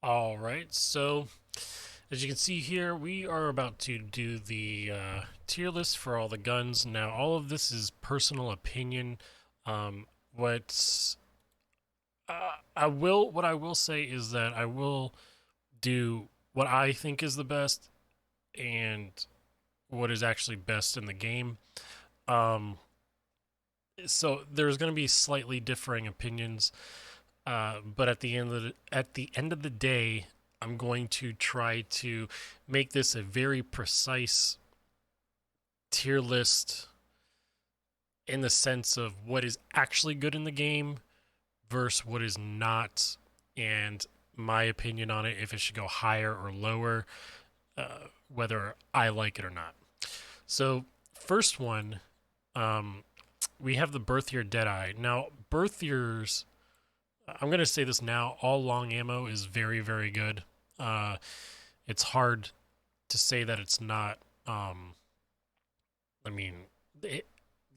All right, so as you can see here, we are about to do the tier list for all the guns. Now, all of this is personal opinion. Um, what what I will say is that I will do what I think is the best and what is actually best in the game. Um, so there's going to be slightly differing opinions. But at the end of the day, I'm going to try to make this a very precise tier list in the sense of what is actually good in the game versus what is not, and my opinion on it, if it should go higher or lower, whether I like it or not. So, first one, um, we have the birth year Deadeye. Now, birth years, I'm going to say this now, all long ammo is very, very good. Uh, it's hard to say that it's not. I mean, it,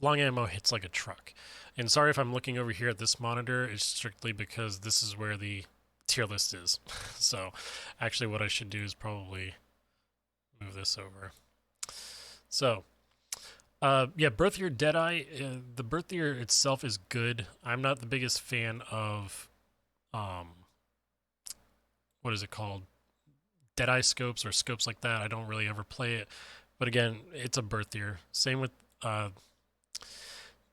long ammo hits like a truck. And sorry if I'm looking over here at this monitor, it's strictly because this is where the tier list is. So, actually, what I should do is probably move this over. So, yeah, Birth Year Deadeye. The Birth Year itself is good. I'm not the biggest fan of, um, what is it called? Deadeye scopes or scopes like that. I don't really ever play it. But again, it's a Birth Year. Uh,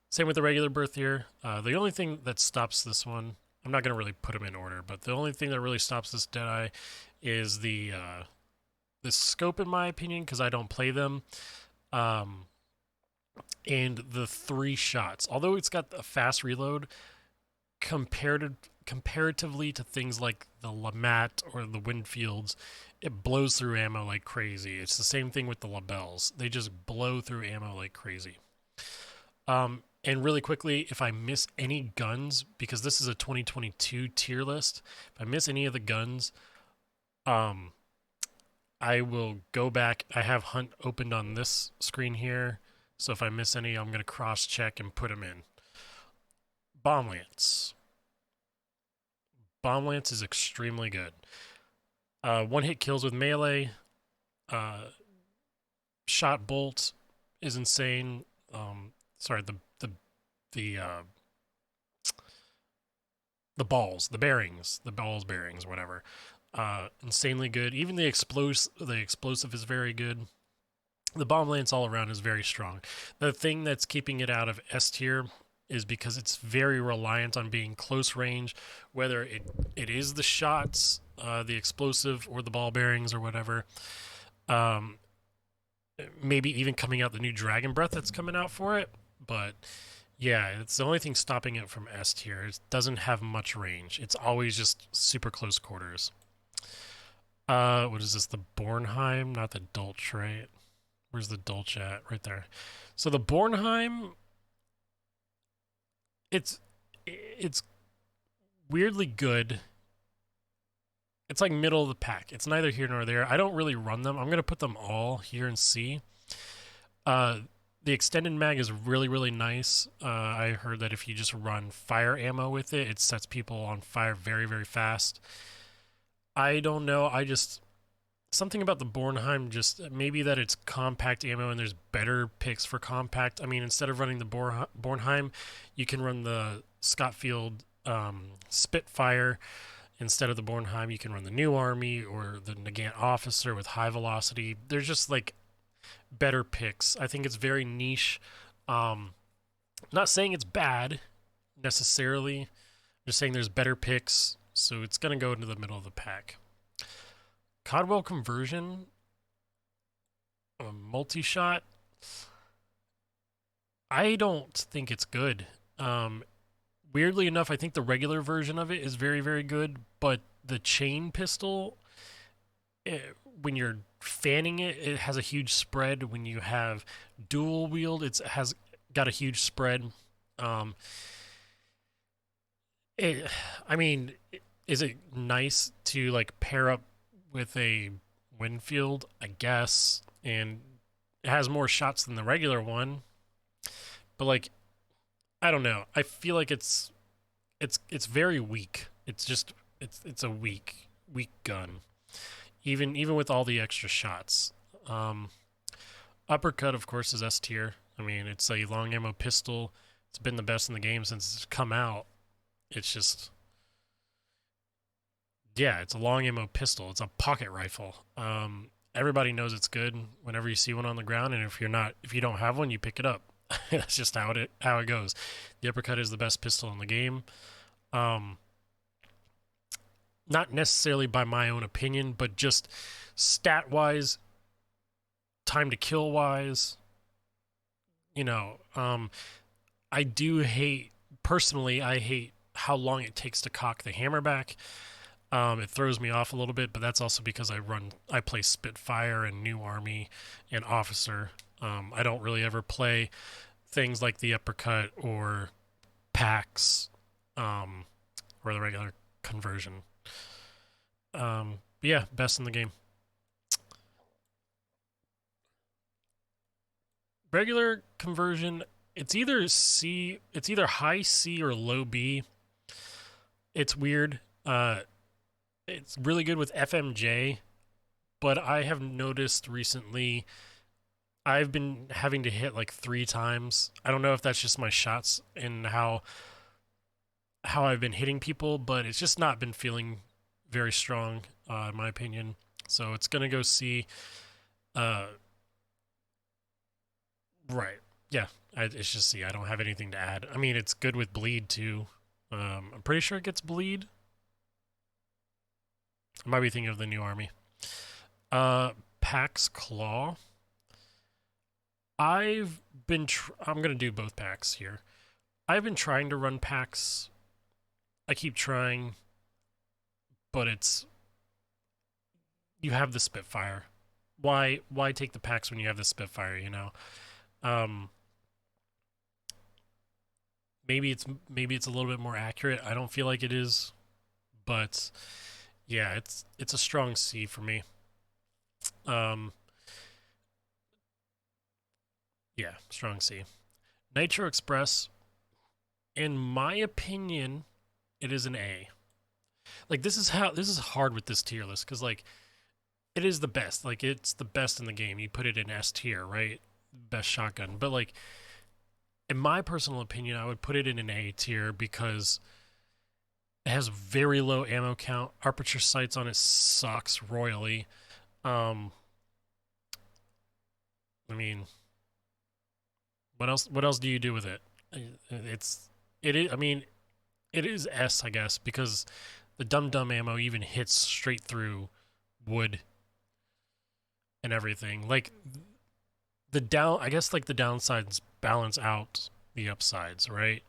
Same with the regular birth year. The only thing that stops this one, I'm not going to really put them in order, but the only thing that really stops this Deadeye is the scope, in my opinion, because I don't play them, um, and the 3 shots. Although it's got a fast reload, comparatively to things like the Lamat or the Winfields, it blows through ammo like crazy. It's the same thing with the Labels. They just blow through ammo like crazy. And really quickly, if I miss any guns, because this is a 2022 tier list, if I miss any of the guns, um, I will go back. I have Hunt opened on this screen here, so if I miss any, I'm going to cross check and put them in. Bomb Lance. Bomb Lance is extremely good. One hit kills with melee. Uh, Shot Bolt is insane. Sorry, the the balls, the bearings, the balls bearings, whatever. Insanely good. Even the explosive is very good. The bomb lance all around is very strong. The thing that's keeping it out of S tier is because it's very reliant on being close range, whether it is the shots, the explosive, or the ball bearings or whatever. Um, Maybe even coming out the new Dragon Breath that's coming out for it, but yeah, it's the only thing stopping it from S tier. It doesn't have much range. It's always just super close quarters. What is this? The Bornheim, not the Dolch, right? Where's the Dolch at? Right there. So the Bornheim, it's it's weirdly good. It's like middle of the pack. It's neither here nor there. I don't really run them. I'm gonna put them all here and see. Uh, the extended mag is really, really nice. I heard that if you just run fire ammo with it, it sets people on fire very, very fast. I don't know. I just something about the Bornheim, just maybe that it's compact ammo and there's better picks for compact. I mean, instead of running the Bornheim, you can run the Scotfield Spitfire. Instead of the Bornheim, you can run the New Army or the Nagant Officer with high velocity. There's just like better picks. I think it's very niche. Um, not saying it's bad necessarily. I'm just saying there's better picks, so it's gonna go into the middle of the pack. Codwell conversion, multi-shot. I don't think it's good. Weirdly enough, I think the regular version of it is very, very good, but the chain pistol, when you're fanning it, it has a huge spread. When you have dual wield, it has got a huge spread. Um, it, I mean, is it nice to like pair up with a Winfield? I guess, and it has more shots than the regular one. But like, I don't know. I feel like it's very weak. It's just it's a weak weak gun, even with all the extra shots. Uppercut, of course, is S tier. I mean, it's a long ammo pistol. It's been the best in the game since it's come out. It's just, yeah, it's a long ammo pistol. It's a pocket rifle. Everybody knows it's good whenever you see one on the ground, and if you don't have one, you pick it up. That's just how it goes. The uppercut is the best pistol in the game. Not necessarily by my own opinion, but just stat wise, time to kill wise. I hate how long it takes to cock the hammer back. It throws me off a little bit, but that's also because I play Spitfire and New Army and Officer. I don't really ever play things like the uppercut or PAX, or the regular conversion. But yeah, best in the game. Regular conversion, it's either high C or low B. It's weird. It's really good with FMJ, but I have noticed recently I've been having to hit like 3 times. I don't know if that's just my shots and how I've been hitting people, but it's just not been feeling very strong, in my opinion. So it's gonna go C. Right. Yeah. It's just C. I don't have anything to add. I mean, it's good with bleed too. I'm pretty sure it gets bleed. I might be thinking of the New Army. PAX Claw. I'm gonna do both packs here. I've been trying to run packs. I keep trying, but you have the Spitfire. Why take the packs when you have the Spitfire? Maybe it's a little bit more accurate. I don't feel like it is, but yeah, it's a strong C for me. Yeah, strong C. Nitro Express, in my opinion, it is an A. Like this is hard with this tier list because like it is the best. Like it's the best in the game. You put it in S tier, right? Best shotgun. But like in my personal opinion, I would put it in an A tier because it has very low ammo count. Aperture sights on it sucks royally. I mean, what else do you do with it? I mean, it is S, I guess, because the dum ammo even hits straight through wood and everything. Like the downsides balance out the upsides, right?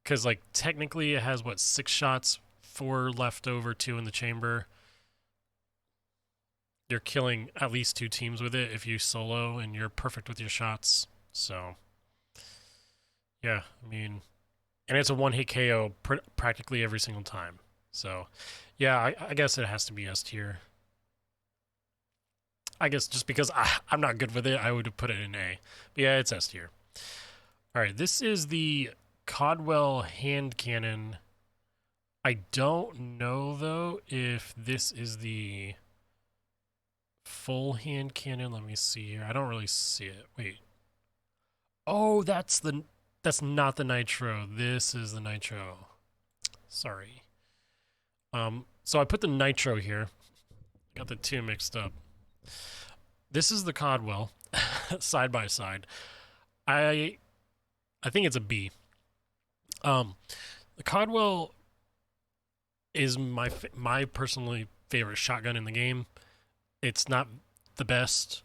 Because like technically it has 6 shots, 4 left over, 2 in the chamber. You're killing at least 2 teams with it if you solo and you're perfect with your shots. So yeah, I mean, and it's a 1-hit KO practically every single time. So yeah, I guess it has to be S tier. I guess just because I'm not good with it, I would put it in A. But yeah, it's S tier. All right, this is the Codwell hand cannon. I don't know though if this is the full hand cannon. Let me see here. I don't really see it. Wait. Oh, that's not the nitro. This is the nitro. Sorry. So I put the nitro here. Got the 2 mixed up. This is the Codwell side by side. I think it's a B. The Codwell is my personally favorite shotgun in the game. It's not the best.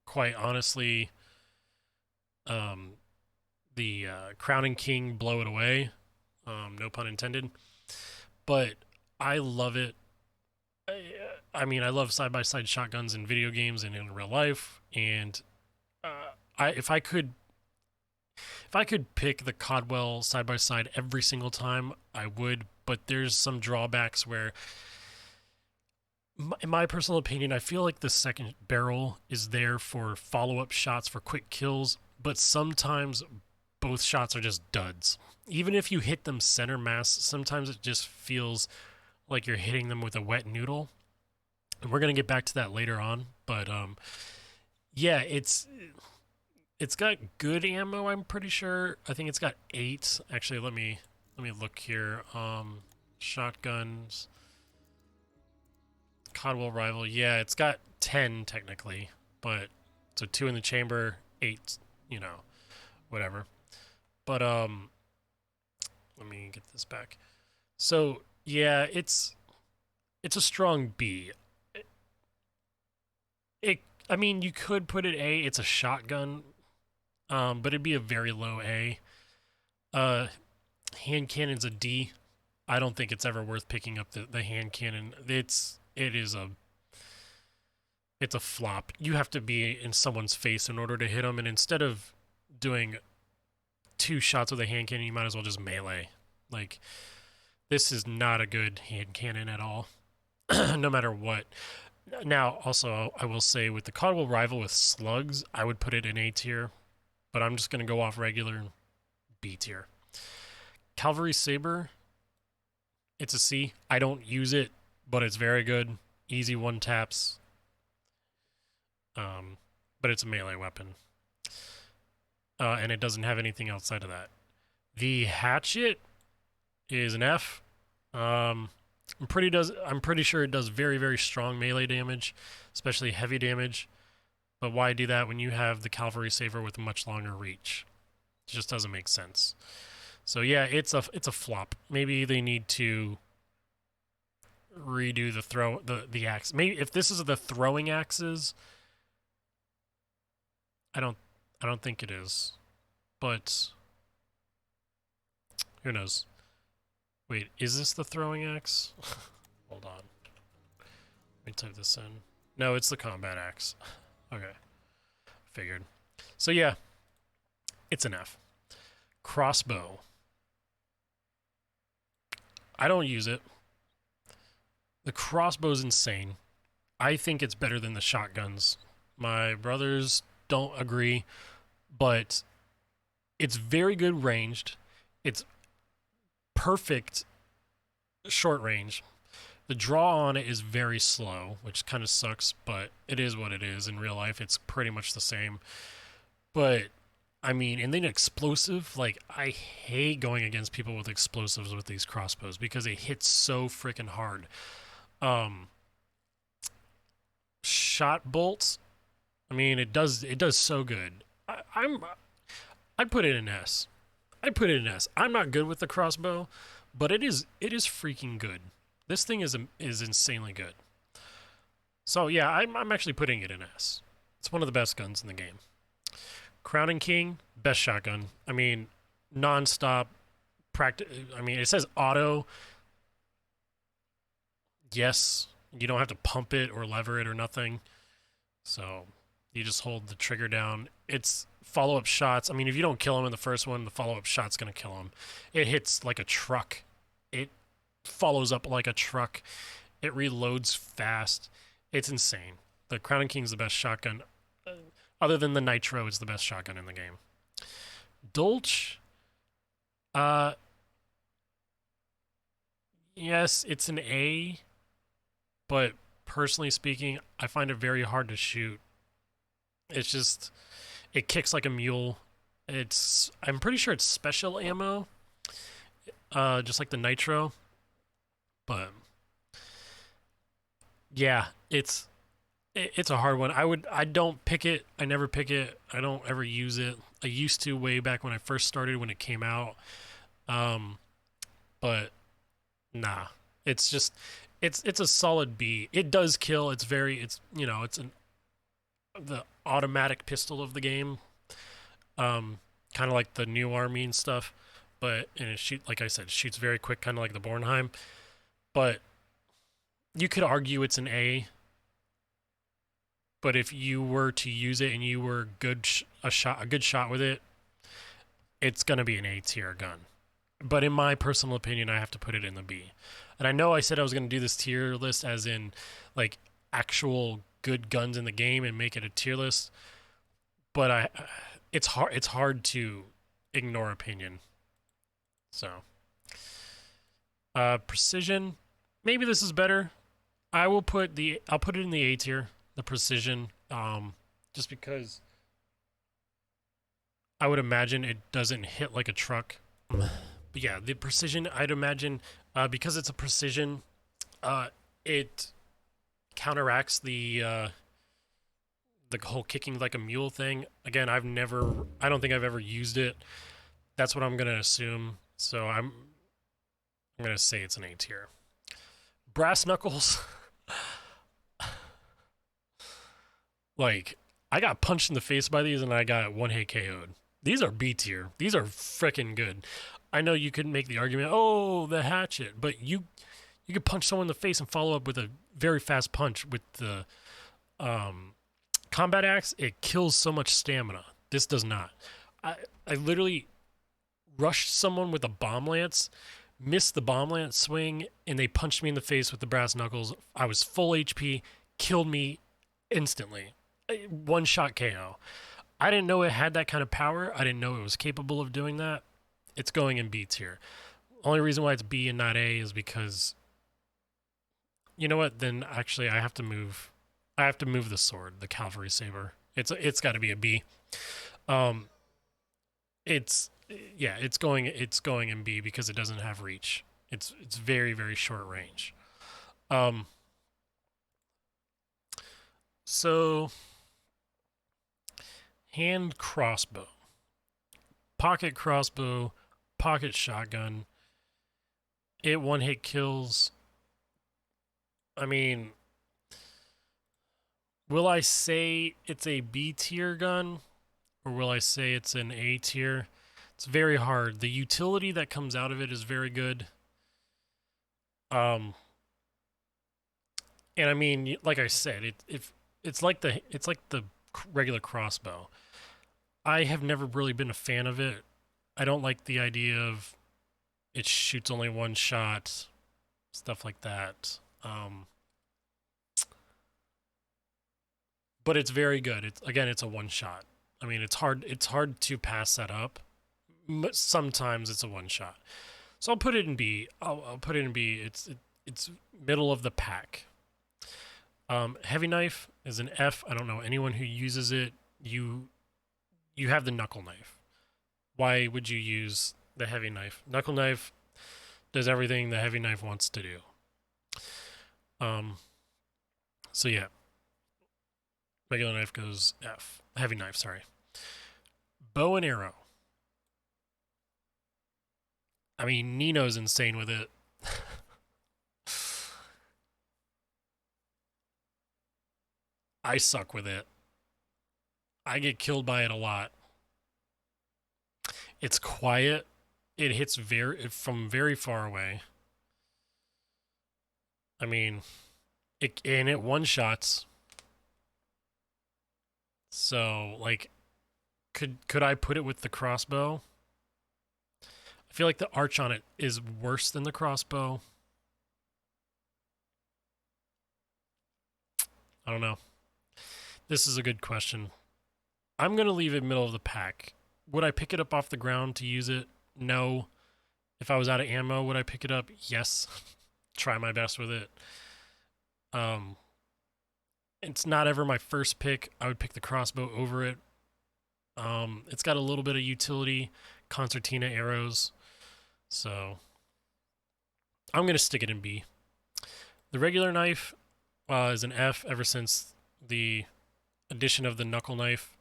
Quite honestly, the Crowning King blow it away. No pun intended. But I love it. I mean, I love side-by-side shotguns in video games and in real life. And if I could pick the Codwell side-by-side every single time, I would. But there's some drawbacks where, in my personal opinion, I feel like the second barrel is there for follow-up shots for quick kills. But sometimes both shots are just duds. Even if you hit them center mass, sometimes it just feels like you're hitting them with a wet noodle. And we're gonna get back to that later on, but yeah, it's got good ammo. I'm pretty sure. I think it's got 8. Actually, let me look here. Shotguns, Codwell Rival. Yeah, it's got 10 technically, but so 2 in the chamber, 8. You know, whatever. But let me get this back. So yeah, it's a strong B. It I mean, you could put it A. It's a shotgun, but it'd be a very low A. Uh, Hand cannon's a D. I don't think it's ever worth picking up the hand cannon. It's a flop. You have to be in someone's face in order to hit them, and instead of doing 2 shots with a hand cannon, you might as well just melee. Like, this is not a good hand cannon at all, no matter what. Now, also, I will say with the Codwell Rival with slugs, I would put it in A tier, but I'm just going to go off regular B tier. Cavalry Saber, it's a C. I don't use it, but it's very good. Easy one taps. But it's a melee weapon. And it doesn't have anything outside of that. The hatchet is an F. I'm pretty sure it does very, very strong melee damage, especially heavy damage. But why do that when you have the Cavalry Saber with a much longer reach? It just doesn't make sense. So yeah, it's a flop. Maybe they need to redo the axe. Maybe if this is the throwing axes, I don't think it is. But who knows? Wait, is this the throwing axe? Hold on. Let me type this in. No, it's the combat axe. Okay. Figured. So yeah, it's an F. Crossbow. I don't use it. The crossbow's insane. I think it's better than the shotguns. My brothers don't agree, but it's very good ranged. It's perfect short range. The draw on it is very slow, which kind of sucks, but it is what it is. In real life, it's pretty much the same. But I mean, and then explosive, like, I hate going against people with explosives with these crossbows because it hits so freaking hard. Shot bolts, I mean, it does so good. I'd put it in S. I'd put it in S. I'm not good with the crossbow, but it is freaking good. This thing is insanely good. So yeah, I'm actually putting it in S. It's one of the best guns in the game. Crown and King, best shotgun. I mean, non-stop practice. I mean, it says auto. Yes, you don't have to pump it or lever it or nothing. So you just hold the trigger down. It's follow-up shots. I mean, if you don't kill him in the first one, the follow-up shot's going to kill him. It hits like a truck. It follows up like a truck. It reloads fast. It's insane. The Crown and King's the best shotgun. Other than the Nitro, it's the best shotgun in the game. Dolch, yes, it's an A, but personally speaking, I find it very hard to shoot. It's just, it kicks like a mule. I'm pretty sure it's special ammo, just like the Nitro, but yeah, it's a hard one. I don't pick it. I never pick it. I don't ever use it. I used to way back when I first started when it came out. But nah. It's just it's a solid B. It does kill. It's the automatic pistol of the game. Kind of like the new army and stuff. And it like I said, shoots very quick, kind of like the Bornheim. But you could argue it's an A. But if you were to use it and you were a good shot with it, it's gonna be an A tier gun. But in my personal opinion, I have to put it in the B. And I know I said I was gonna do this tier list as in like actual good guns in the game and make it a tier list. But it's hard to ignore opinion. So precision, maybe this is better. I'll put it in the A tier, the precision, just because I would imagine it doesn't hit like a truck. But yeah, the precision, I'd imagine, because it's a precision, it counteracts the whole kicking like a mule thing. Again, I don't think I've ever used it. That's what I'm gonna assume. So I'm gonna say it's an A tier. Brass knuckles. Like, I got punched in the face by these and I got one hit KO'd. These are B tier. These are freaking good. I know you could make the argument, oh, the hatchet, but you could punch someone in the face and follow up with a very fast punch with the combat axe. It kills so much stamina. This does not. I literally rushed someone with a bomb lance, missed the bomb lance swing, and they punched me in the face with the brass knuckles. I was full HP, killed me instantly. One shot KO. I didn't know it had that kind of power. I didn't know it was capable of doing that. It's going in B tier. Only reason why it's B and not A is because, you know what? Then actually, I have to move the sword, the cavalry saber. It's got to be a B. It's going in B because it doesn't have reach. It's very, very short range. So hand crossbow, pocket crossbow, pocket shotgun. It one hit kills. I mean, will I say it's a B tier gun or will I say it's an A tier? It's very hard. The utility that comes out of it is very good. And I mean, like I said, it's like the regular crossbow. I have never really been a fan of it. I don't like the idea of it shoots only one shot, stuff like that. But it's very good. It's a one shot. I mean, it's hard to pass that up. Sometimes it's a one shot. So I'll put it in B. I'll put it in B. It's middle of the pack. Heavy knife is an F. I don't know anyone who uses it. You have the knuckle knife. Why would you use the heavy knife? Knuckle knife does everything the heavy knife wants to do. So yeah. Regular knife goes F. Heavy knife, sorry. Bow and arrow. I mean, Nino's insane with it. I suck with it. I get killed by it a lot. It's quiet. It hits from very far away. I mean, it one shots. So, like, could I put it with the crossbow? I feel like the arch on it is worse than the crossbow. I don't know. This is a good question. I'm going to leave it middle of the pack. Would I pick it up off the ground to use it? No. If I was out of ammo, would I pick it up? Yes. Try my best with it. It's not ever my first pick. I would pick the crossbow over it. It's got a little bit of utility, concertina arrows. So I'm going to stick it in B. The regular knife is an F ever since the addition of the knuckle knife.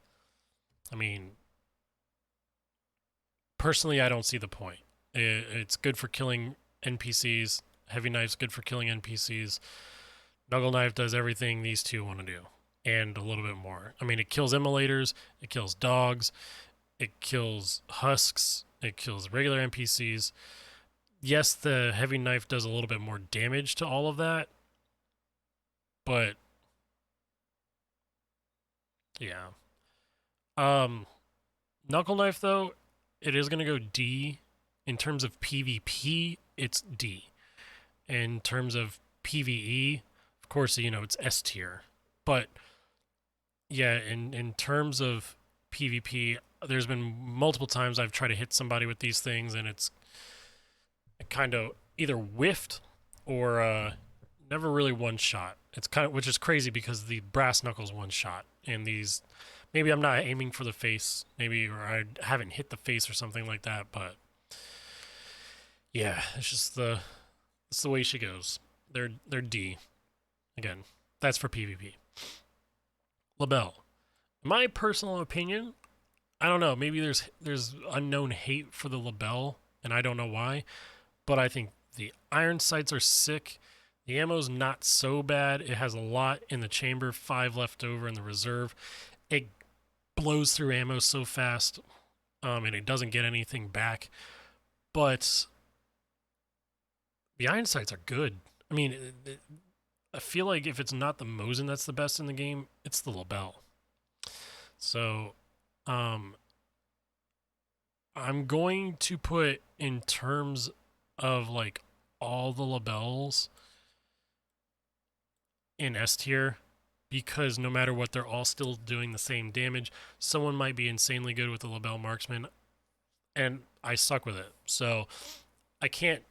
I mean, personally, I don't see the point. It's good for killing NPCs. Heavy knife's good for killing NPCs. Knuckle knife does everything these two want to do, and a little bit more. I mean, it kills immolators, it kills dogs, it kills husks, it kills regular NPCs. Yes, the heavy knife does a little bit more damage to all of that, but yeah. Knuckle knife though, it is going to go D. In terms of PvP, it's D. In terms of PvE, of course, you know, it's S tier. But yeah, in terms of PvP, there's been multiple times I've tried to hit somebody with these things and it's kind of either whiffed or never really one shot. It's kind of, which is crazy because the brass knuckles one shot, and these, maybe I'm not aiming for the face, maybe, or I haven't hit the face or something like that. But yeah, it's the way she goes. They're D again. That's for PvP. Labelle. My personal opinion, I don't know. Maybe there's unknown hate for the Labelle, and I don't know why. But I think the iron sights are sick. The ammo's not so bad. It has a lot in the chamber, 5 left over in the reserve. It blows through ammo so fast, and it doesn't get anything back. But the iron sights are good. I mean, I feel like if it's not the Mosin that's the best in the game, it's the Labelle. So, I'm going to put, in terms of like all the Labelles, in S tier, because no matter what, they're all still doing the same damage. Someone might be insanely good with the Labelle Marksman, and I suck with it. So I can't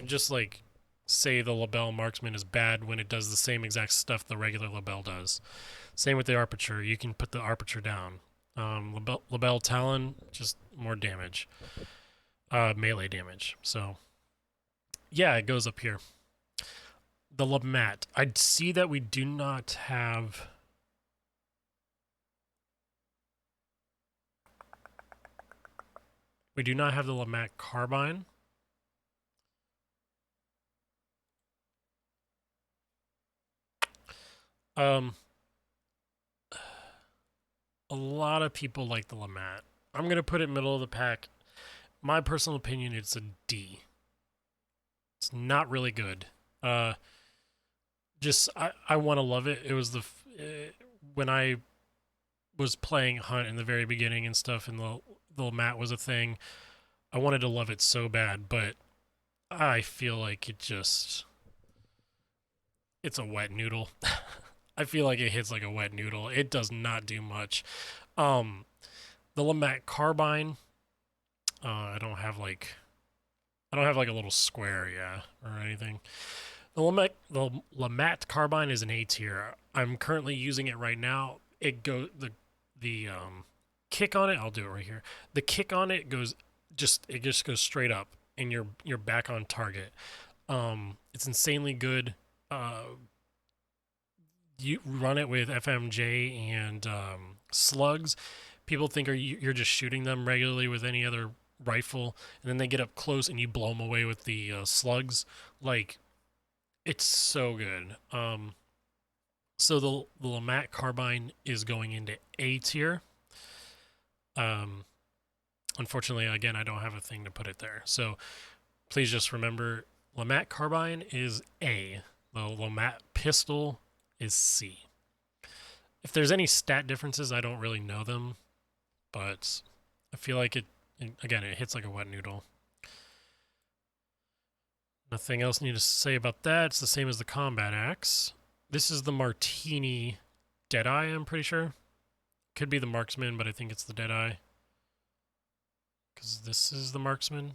just like say the Labelle Marksman is bad when it does the same exact stuff the regular Labelle does. Same with the Arpiture. You can put the Arpiture down. Labelle Talon, just more damage. Melee damage. So yeah, it goes up here. The Lamat. I see that we do not have... We do not have the Lamat Carbine. A lot of people like the Lamat. I'm going to put it middle of the pack. My personal opinion, it's a D. It's not really good. I want to love it. It was when I was playing Hunt in the very beginning and stuff, and the Lamat was a thing. I wanted to love it so bad, but I feel like it's a wet noodle. I feel like it hits like a wet noodle. It does not do much. The Lamat Carbine, I don't have like a little square, or anything. The Lamat Carbine is an A tier. I'm currently using it right now. The kick on it, I'll do it right here. The kick on it just goes straight up, and you're back on target. It's insanely good. You run it with FMJ and slugs. People think you're just shooting them regularly with any other rifle, and then they get up close and you blow them away with the slugs. Like, it's so good. So the Lamat Carbine is going into A tier. Unfortunately, again, I don't have a thing to put it there. So please just remember, Lamat Carbine is A. The Lamat Pistol is C. If there's any stat differences, I don't really know them, but I feel like it hits like a wet noodle. Nothing else need to say about that. It's the same as the combat axe. This is the Martini Deadeye, I'm pretty sure. Could be the Marksman, but I think it's the Deadeye, because this is the Marksman.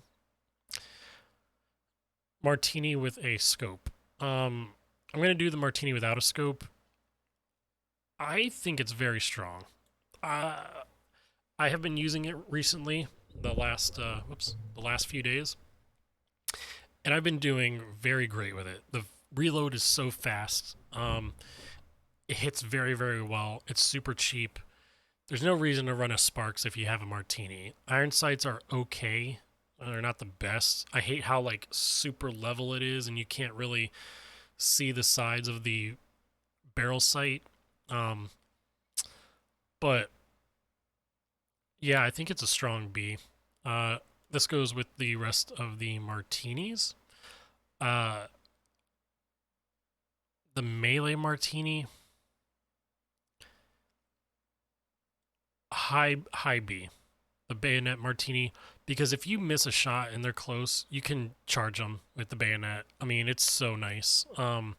Martini with a scope. I'm going to do the Martini without a scope. I think it's very strong. I have been using it recently, the last few days, and I've been doing very great with it. The reload is so fast. It hits very, very well. It's super cheap. There's no reason to run a Sparks if you have a Martini. Iron sights are okay. They're not the best. I hate how like super level it is, and you can't really see the sides of the barrel sight. But yeah, I think it's a strong B. This goes with the rest of the Martinis. The melee Martini, high B. The bayonet Martini, because if you miss a shot and they're close, you can charge them with the bayonet. I mean, it's so nice. And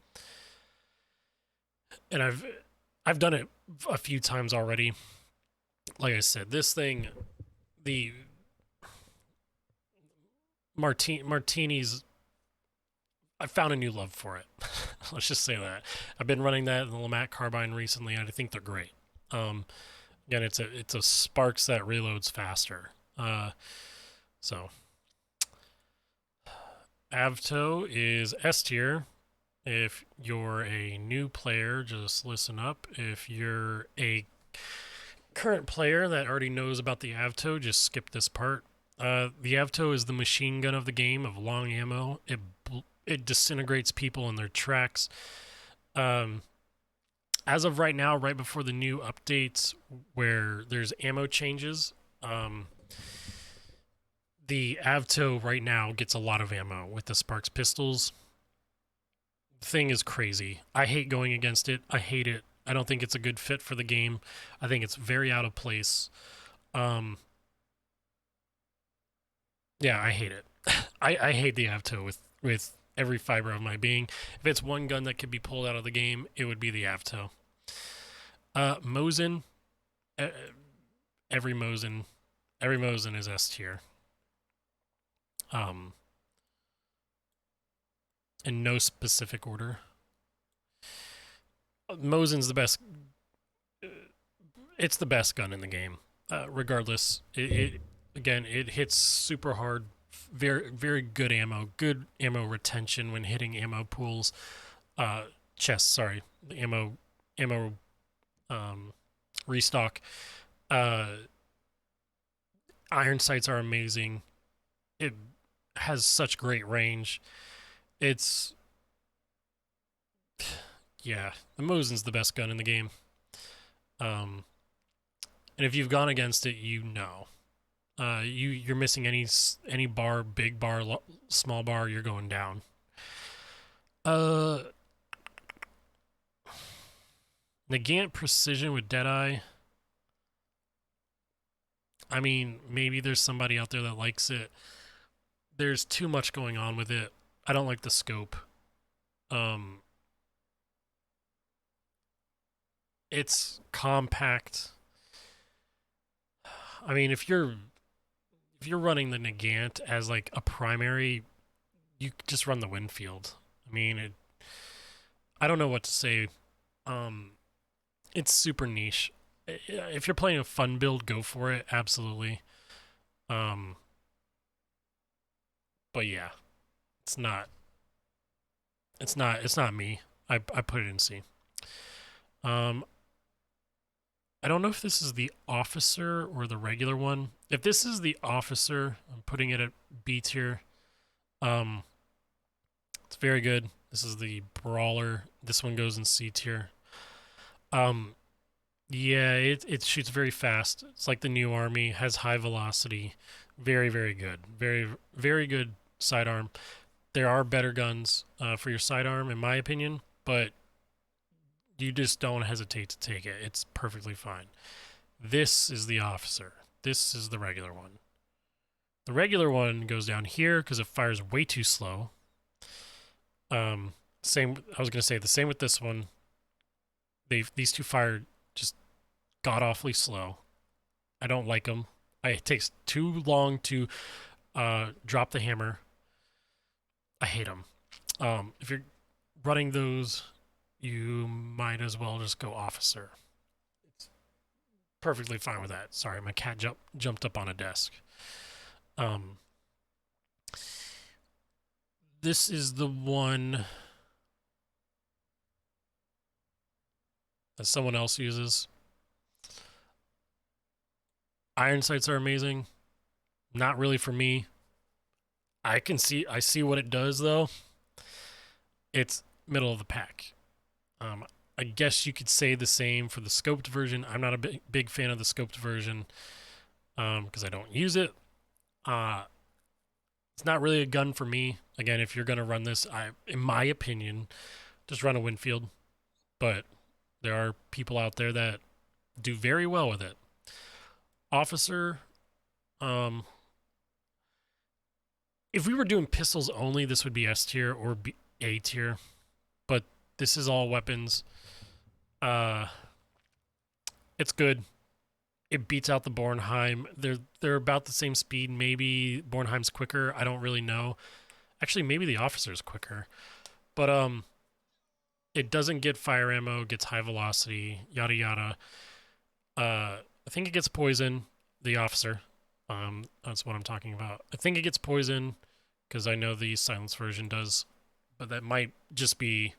I've done it a few times already. Like I said, this thing, the Martini's I found a new love for it. Let's just say that. I've been running that in the Lamont carbine recently, and I think they're great. Um, Again, it's a Sparks that reloads faster. So Avto is S tier. If you're a new player, just listen up. If you're a current player that already knows about the Avto, just skip this part. The Avto is the machine gun of the game of long ammo. It disintegrates people in their tracks. As of right now, right before the new updates where there's ammo changes, the Avto right now gets a lot of ammo with the Sparks pistols. The thing is crazy. I hate going against it. I hate it. I don't think it's a good fit for the game. I think it's very out of place. Yeah, I hate it. I hate the Avto with every fiber of my being. If it's one gun that could be pulled out of the game, it would be the Avto. Mosin, every Mosin is S tier. In no specific order. Mosin's the best. It's the best gun in the game. Regardless, it hits super hard. Very good ammo retention when hitting ammo pools. Chests, sorry, the ammo restock. Iron sights are amazing. It has such great range. It's yeah, the Mosin's the best gun in the game. And if you've gone against it, you know. You're missing any bar, big bar, small bar, you're going down. Nagant Precision with Deadeye. I mean, maybe there's somebody out there that likes it. There's too much going on with it. I don't like the scope. It's compact. I mean, if you're running the Nagant as like a primary, you just run the Winfield. I mean, I don't know what to say. It's super niche. If you're playing a fun build, go for it. Absolutely. But yeah, it's not. It's not me. I put it in C. I don't know if this is the officer or the regular one. If this is the officer, I'm putting it at B tier. It's very good. This is the brawler. This one goes in C tier. Yeah, it shoots very fast. It's like the new army, has high velocity. Very, very good. Very, very good sidearm. There are better guns for your sidearm, in my opinion, but you just don't hesitate to take it. It's perfectly fine. This is the officer. This is the regular one. The regular one goes down here because it fires way too slow. Same. I was gonna say the same with this one. These two fire just god awfully slow. I don't like them. It takes too long to drop the hammer. I hate them. If you're running those, you might as well just go officer. It's perfectly fine with that. Sorry, my cat jumped up on a desk. This is the one that someone else uses. Iron sights are amazing. Not really for me. I see what it does though. It's middle of the pack. I guess you could say the same for the scoped version. I'm not a big fan of the scoped version because I don't use it. It's not really a gun for me. Again, if you're gonna run this, in my opinion, just run a Winfield. But there are people out there that do very well with it. Officer, if we were doing pistols only, this would be S tier or A tier. But this is all weapons. It's good. It beats out the Bornheim. They're about the same speed. Maybe Bornheim's quicker. I don't really know. Actually, maybe the officer's quicker. But it doesn't get fire ammo, gets high velocity, yada yada. I think it gets poison, the officer. That's what I'm talking about. I think it gets poison because I know the silence version does, but that might just be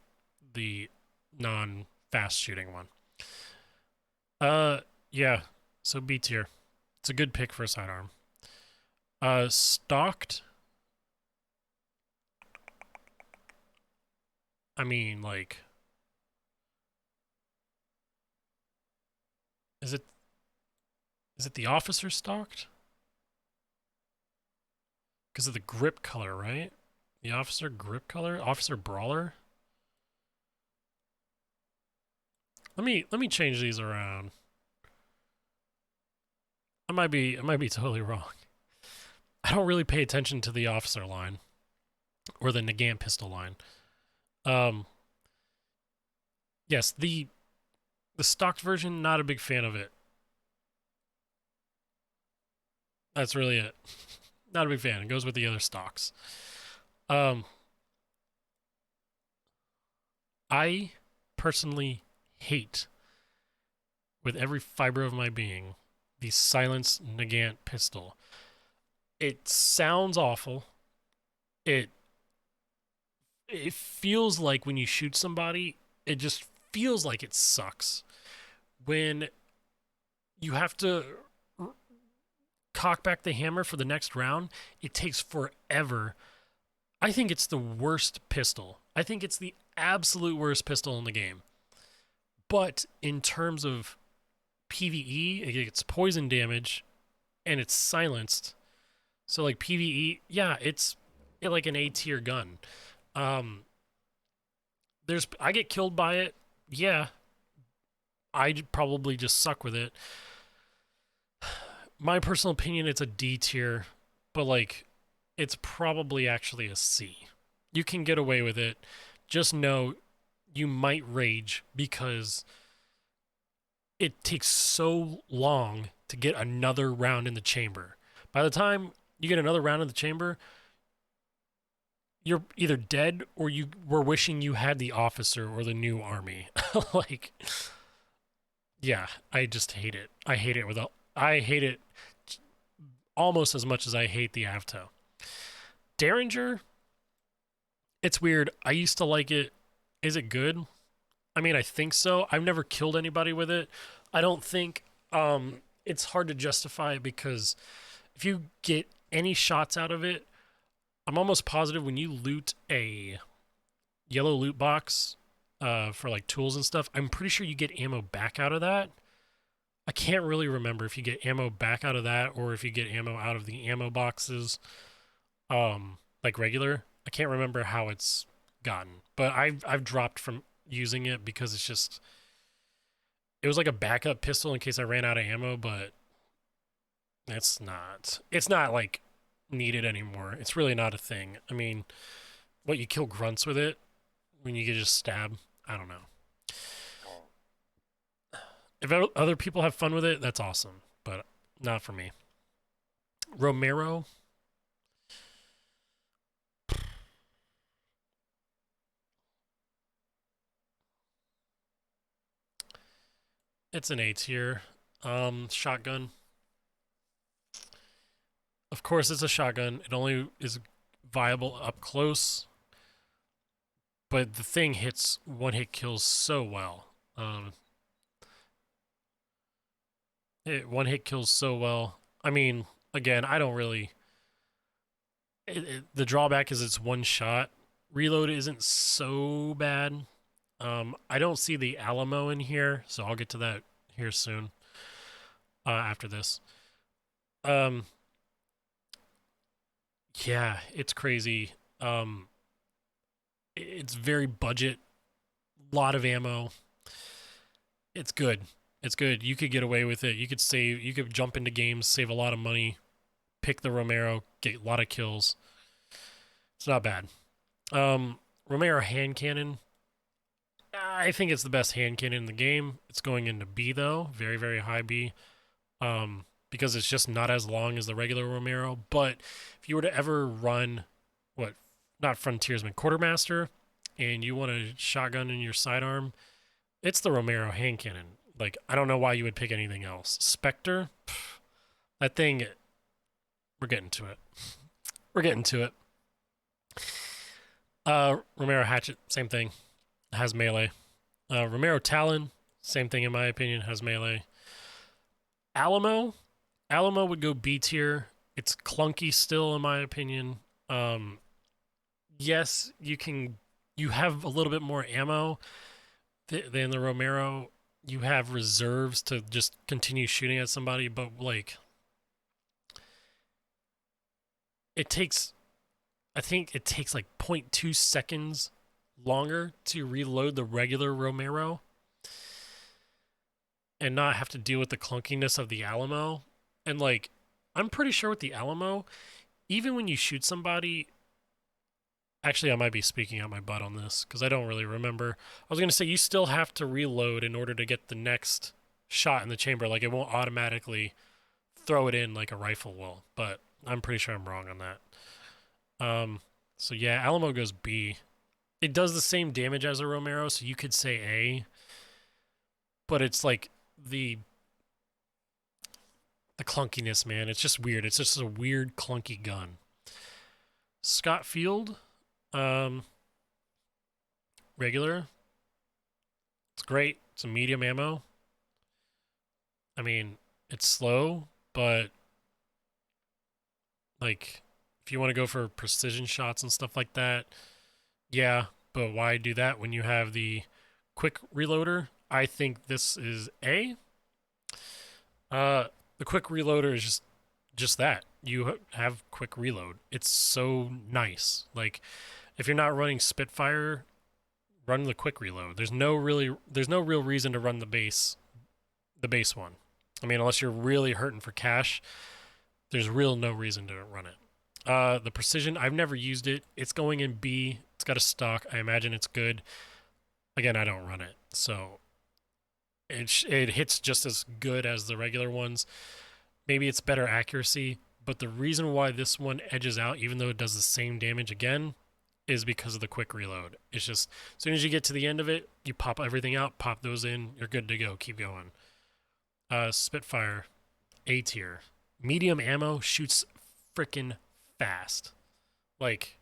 the non-fast shooting one. Yeah. So B tier. It's a good pick for a sidearm. Stalked. I mean, like, is it the officer stalked? Because of the grip color, right? The officer grip color, officer brawler. Let me change these around. I might be totally wrong. I don't really pay attention to the officer line or the Nagant pistol line. Yes, the stocked version, not a big fan of it. That's really it. Not a big fan. It goes with the other stocks. I personally hate, with every fiber of my being, the silenced Nagant pistol. It sounds awful. It feels like when you shoot somebody, it just feels like it sucks. When you have to cock back the hammer for the next round, it takes forever. I think it's the worst pistol. I think it's the absolute worst pistol in the game. But in terms of PvE, it gets poison damage and it's silenced. So like PvE, yeah, it's like an A tier gun. I get killed by it. Yeah, I probably just suck with it. My personal opinion, it's a D tier, but like, it's probably actually a C. You can get away with it. Just know you might rage because it takes so long to get another round in the chamber. By the time you get another round in the chamber, you're either dead or you were wishing you had the officer or the new army. Like, yeah, I just hate it. I hate it almost as much as I hate the Avto. Derringer, it's weird. I used to like it. Is it good? I mean, I think so. I've never killed anybody with it. I don't think it's hard to justify because if you get any shots out of it, I'm almost positive when you loot a yellow loot box for like tools and stuff, I'm pretty sure you get ammo back out of that. I can't really remember if you get ammo back out of that or if you get ammo out of the ammo boxes, like regular. I can't remember how it's gotten, but I've dropped from using it because it was like a backup pistol in case I ran out of ammo, but it's not like needed anymore. It's really not a thing. I mean, what, you kill grunts with it when you can just stab? I don't know. If other people have fun with it, that's awesome, but not for me. Romero. It's an A tier. Shotgun. Of course, it's a shotgun. It only is viable up close, but the thing hits one hit kills so well. One hit kills so well. I mean, again, I don't really. The drawback is it's one shot. Reload isn't so bad. I don't see the Alamo in here, so I'll get to that here soon. After this. Yeah, it's crazy. It's very budget. Lot of ammo. It's good. It's good. You could get away with it. You could jump into games, save a lot of money, pick the Romero, get a lot of kills. It's not bad. Romero hand cannon. I think it's the best hand cannon in the game. It's going into B though, very, very high B. Because it's just not as long as the regular Romero. But if you were to ever run, not frontiersman, quartermaster, and you want a shotgun in your sidearm, it's the Romero hand cannon. Like, I don't know why you would pick anything else. Spectre, that thing, we're getting to it. We're getting to it. Romero hatchet, same thing, has melee. Romero Talon, same thing in my opinion, has melee. Alamo would go B tier. It's clunky still in my opinion. Yes, you have a little bit more ammo than the Romero. You have reserves to just continue shooting at somebody, but like I think it takes like 0.2 seconds longer to reload the regular Romero and not have to deal with the clunkiness of the Alamo. And like, I'm pretty sure with the Alamo, even when you shoot somebody, actually, I might be speaking out my butt on this because I don't really remember. I was going to say you still have to reload in order to get the next shot in the chamber. Like, it won't automatically throw it in like a rifle will, but I'm pretty sure I'm wrong on that. So yeah, Alamo goes B. It does the same damage as a Romero, so you could say A, but it's like the clunkiness, man. It's just weird. It's just a weird, clunky gun. Scott Field, regular. It's great. It's a medium ammo. I mean, it's slow, but like if you want to go for precision shots and stuff like that, yeah, but why do that when you have the quick reloader? I think this is A. The quick reloader is just that. You have quick reload. It's so nice. Like if you're not running Spitfire, run the quick reload. There's no real reason to run the base one. I mean, unless you're really hurting for cash, there's no reason to run it. The precision, I've never used it. It's going in B. It's got a stock. I imagine it's good. Again, I don't run it, so it hits just as good as the regular ones. Maybe it's better accuracy, but the reason why this one edges out, even though it does the same damage again, is because of the quick reload. It's just as soon as you get to the end of it, you pop everything out, pop those in, you're good to go. Keep going. Spitfire, A tier. Medium ammo, shoots freaking fast. Like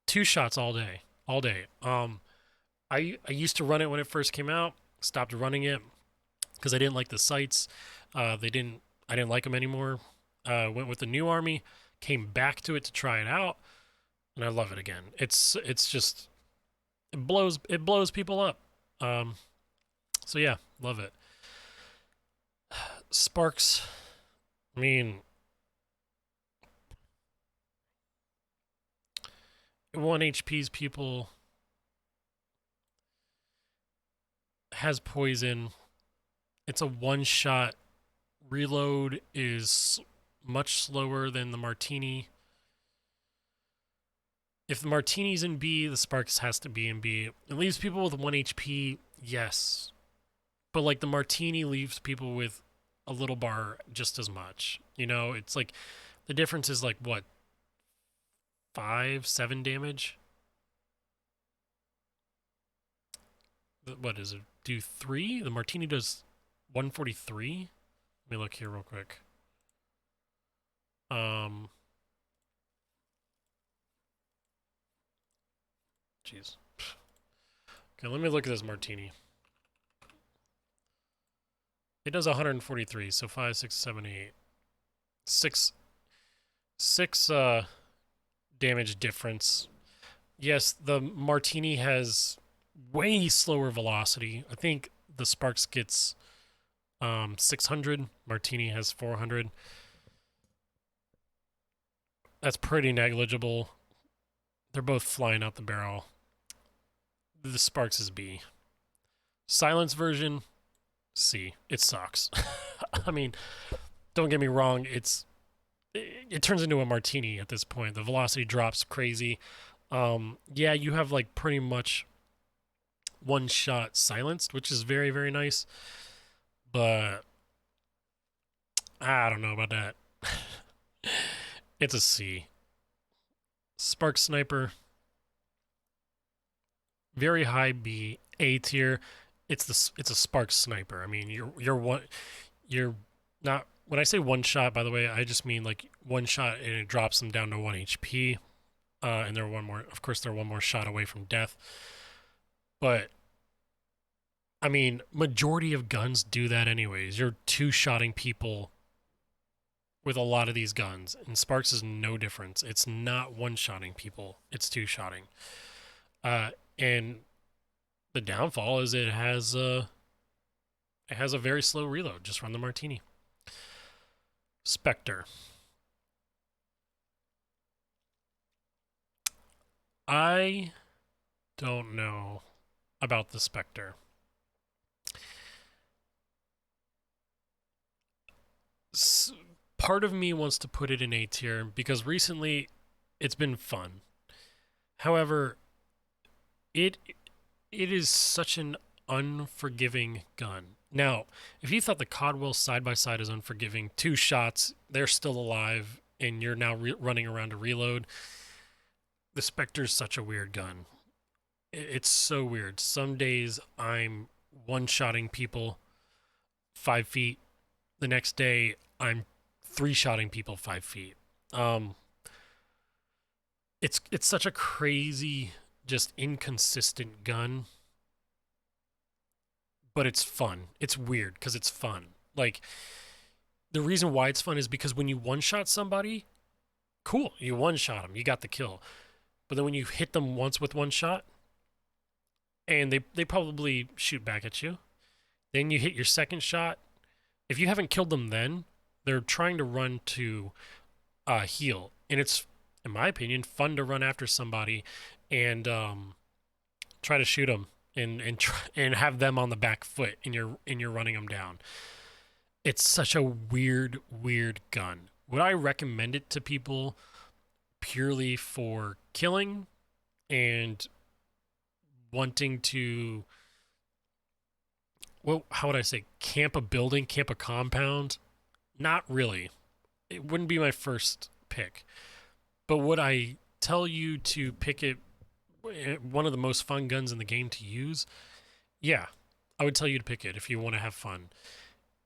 2 shots all day. I used to run it when it first came out. Stopped running it because I didn't like the sights. I didn't like them anymore. Went with the new army, came back to it to try it out, and I love it again. It's just it blows people up. So yeah, love it. Sparks, I mean, 1 HP's people has poison. It's a one-shot. Reload is much slower than the Martini. If the Martini's in B, the Sparks has to be in B. It leaves people with 1 HP, yes. But like the Martini leaves people with a little bar just as much. You know, it's like the difference is like what? 5, 7 damage? What does it do? 3? The Martini does 143? Let me look here real quick. Jeez. Okay, let me look at this Martini. It does 143, so 5, 6, 7, 8. 6 damage difference. Yes, the Martini has way slower velocity. I think the Sparks gets 600. Martini has 400. That's pretty negligible. They're both flying out the barrel. The Sparks is B. Silence version, C. It sucks. I mean, don't get me wrong. It turns into a Martini at this point. The velocity drops crazy. Yeah, you have like pretty much one shot silenced, which is very, very nice. But I don't know about that. It's a C. Spark Sniper, very high B, A tier. It's a Spark sniper. I mean, you're not when I say one shot, by the way, I just mean like one shot and it drops them down to 1 HP. And they're one more, of course, they're one more shot away from death. But I mean, majority of guns do that anyways. You're two-shotting people with a lot of these guns, and Sparks is no difference. It's not one-shotting people; it's two-shotting. And the downfall is it has a very slow reload. Just run the Martini. Spectre. I don't know about the Spectre. Part of me wants to put it in A tier because recently it's been fun. However, it it is such an unforgiving gun. Now, if you thought the Codwell side by side is unforgiving, 2 shots, they're still alive, and you're now running around to reload. The Spectre's such a weird gun. It's so weird. Some days I'm one-shotting people 5 feet. The next day I'm 3-shotting people 5 feet. Um, it's such a crazy, just inconsistent gun, but it's fun. It's weird because it's fun. Like the reason why it's fun is because when you one-shot somebody, cool, you one-shot them, you got the kill. But then when you hit them once with one shot, and they probably shoot back at you, then you hit your second shot. If you haven't killed them then, they're trying to run to heal. And it's, in my opinion, fun to run after somebody and try to shoot them and have them on the back foot and you're running them down. It's such a weird gun. Would I recommend it to people purely for killing and wanting to, well, how would I say, camp a building, camp a compound? Not really. It wouldn't be my first pick. But would I tell you to pick it, one of the most fun guns in the game to use? Yeah, I would tell you to pick it if you want to have fun.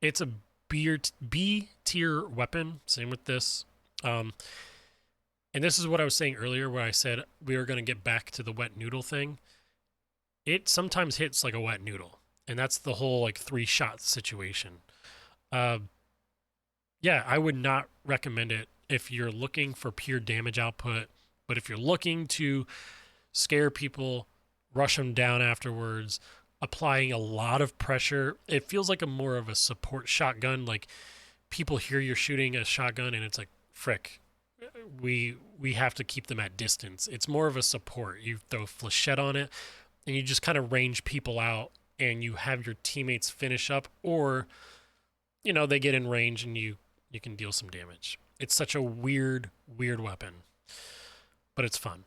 It's a B tier weapon. Same with this. And this is what I was saying earlier where I said we were going to get back to the wet noodle thing. It sometimes hits like a wet noodle. And that's the whole like 3-shot situation. Yeah, I would not recommend it if you're looking for pure damage output. But if you're looking to scare people, rush them down afterwards, applying a lot of pressure, it feels like a more of a support shotgun. Like people hear you're shooting a shotgun and it's like, frick, we have to keep them at distance. It's more of a support. You throw flechette on it and you just kind of range people out and you have your teammates finish up, or they get in range and you can deal some damage. It's such a weird weapon, but it's fun.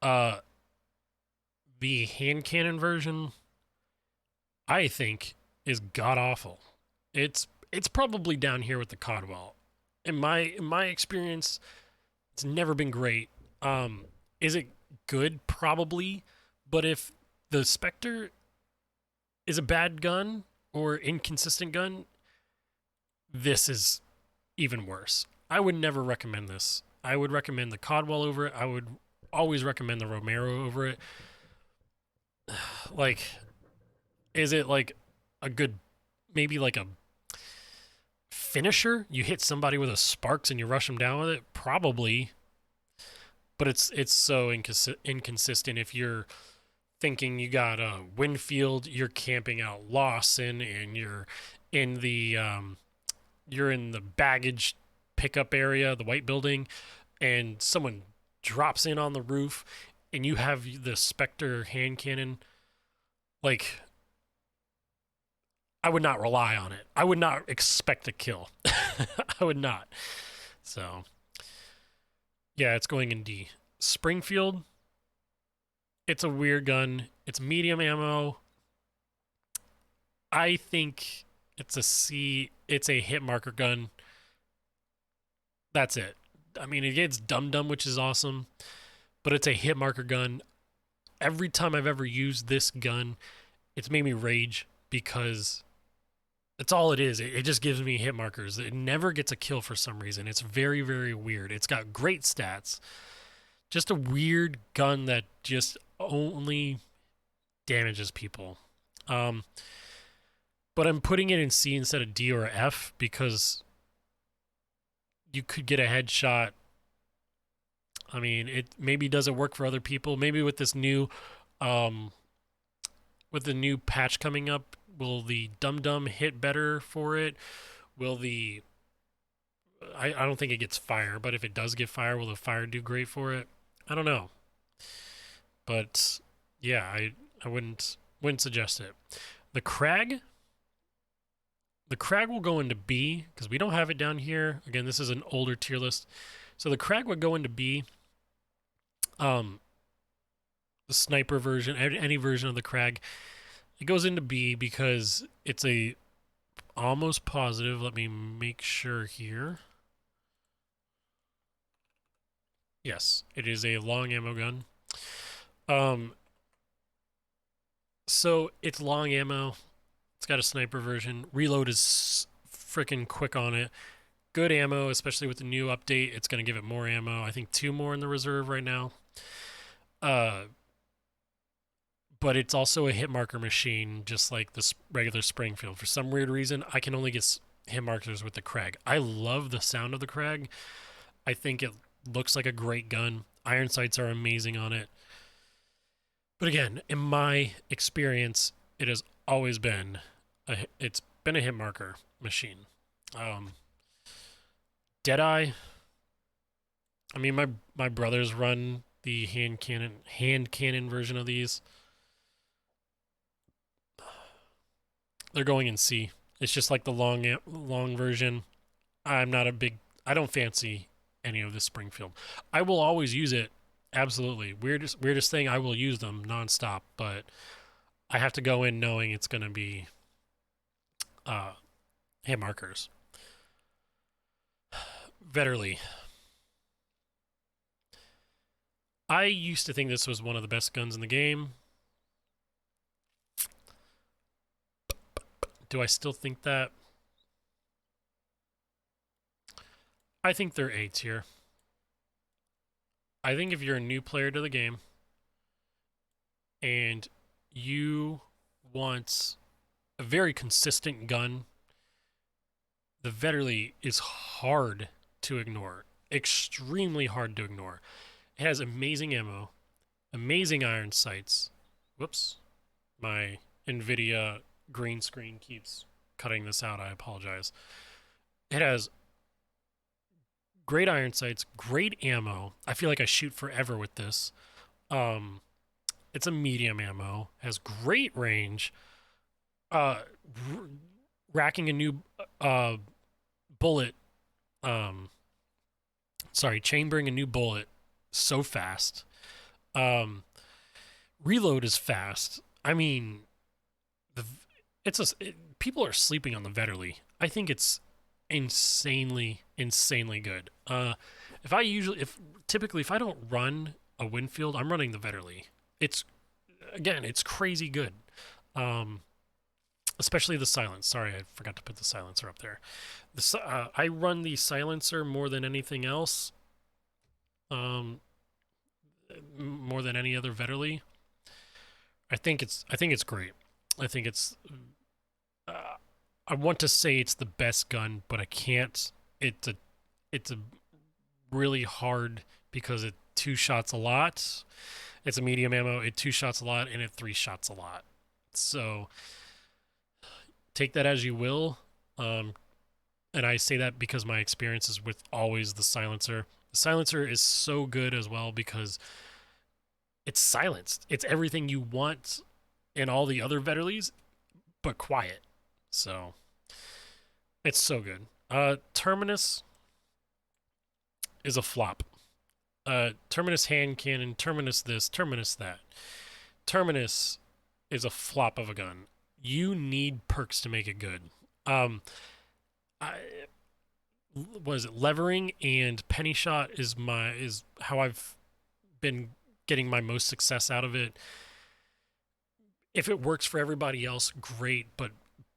The hand cannon version, I think, is god awful. It's probably down here with the Codwell. In my experience, it's never been great. Is it good? Probably. But if the Spectre is a bad gun or inconsistent gun, this is even worse. I would never recommend this. I would recommend the Codwell over it. I would always recommend the Romero over it. Like, is it like a good, maybe like a finisher? You hit somebody with a Sparks and you rush them down with it? Probably. But it's so inconsistent. If you're thinking you got a Winfield, you're camping out Lawson, and you're in the baggage pickup area, the white building, and someone drops in on the roof, and you have the Spectre hand cannon, like, I would not rely on it. I would not expect a kill. I would not. So, yeah, it's going in D. Springfield, it's a weird gun. It's medium ammo. I think it's a C. It's a hit marker gun. That's it. I mean, it gets dum-dum, which is awesome, but it's a hit marker gun. every time I've ever used this gun, it's made me rage because that's all it is. It just gives me hit markers. It never gets a kill for some reason. It's very, very weird. It's got great stats. Just a weird gun that just only damages people. But I'm putting it in C instead of D or F because you could get a headshot. I mean, it maybe doesn't work for other people. Maybe with this new, with the new patch coming up, will the Dum Dum hit better for it? Will the I don't think it gets fire, but if it does get fire, will the fire do great for it? I don't know. But yeah, I wouldn't suggest it. The Crag will go into B because we don't have it down here. Again, this is an older tier list. So the Crag would go into B. The sniper version, any version of the Crag, it goes into B because it's a almost positive. Let me make sure here. Yes, it is a long ammo gun. So it's long ammo. It's got a sniper version. Reload is freaking quick on it. Good ammo, especially with the new update. It's going to give it more ammo. I think 2 more in the reserve right now. But it's also a hit marker machine, just like the regular Springfield. For some weird reason, I can only get hit markers with the Krag. I love the sound of the Krag. I think it looks like a great gun. Iron sights are amazing on it. But again, in my experience, it has always been a hit marker machine. Deadeye. I mean, my brothers run the hand cannon version of these. They're going in C. It's just like the long version. I don't fancy any of this Springfield. I will always use it. Absolutely. Weirdest thing, I will use them nonstop, but I have to go in knowing it's going to be hit markers. Vetterli. I used to think this was one of the best guns in the game. Do I still think that? I think they're A tier. I think if you're a new player to the game and you want a very consistent gun, the Vetterli is hard to ignore. Extremely hard to ignore. It has amazing ammo, amazing iron sights. Whoops. My NVIDIA green screen keeps cutting this out. I apologize. It has great iron sights, great ammo. I feel like I shoot forever with this. It's a medium ammo, has great range. Racking a new bullet. Chambering a new bullet so fast. Reload is fast. I mean, people are sleeping on the Vetterli. I think it's insanely good. Typically if I don't run a Winfield, I'm running the Vetterli. It's crazy good. Especially the silence. Sorry, I forgot to put the silencer up there. I run the silencer more than anything else. More than any other Vetterli. I think it's great. I think it's. I want to say it's the best gun, but I can't. It's a really hard because it 2 shots a lot. It's a medium ammo. It 2 shots a lot, and it 3 shots a lot. So take that as you will. And I say that because my experience is with always the silencer. The silencer is so good as well because it's silenced. It's everything you want in all the other Vetterlis, but quiet. So it's so good. Terminus is a flop. Terminus hand cannon, Terminus this, Terminus that. Terminus is a flop of a gun. You need perks to make it good. Levering and penny shot is how I've been getting my most success out of it. If it works for everybody else, great, but